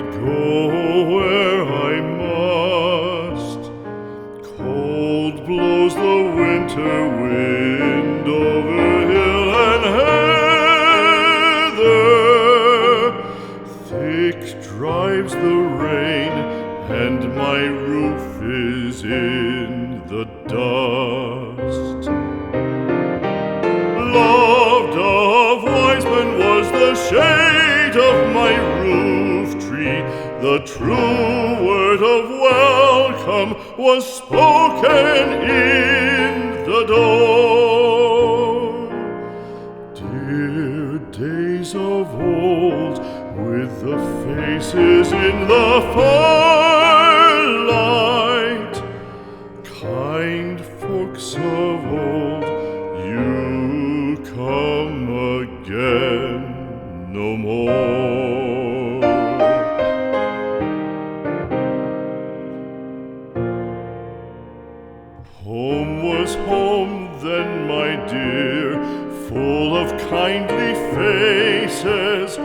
go where I must. Cold blows the winter wind over hill and heather. Thick drives the rain, and my roof is in the dust. Loved of wise men was the shade of my roof tree. The true word of welcome was spoken in the door. Dear days of old, with the faces in the firelight, kind folks of old, you come again no more. Home was home then, my dear, full of kindly faces.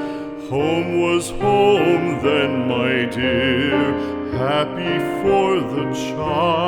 Home was home then, my dear, happy for the child.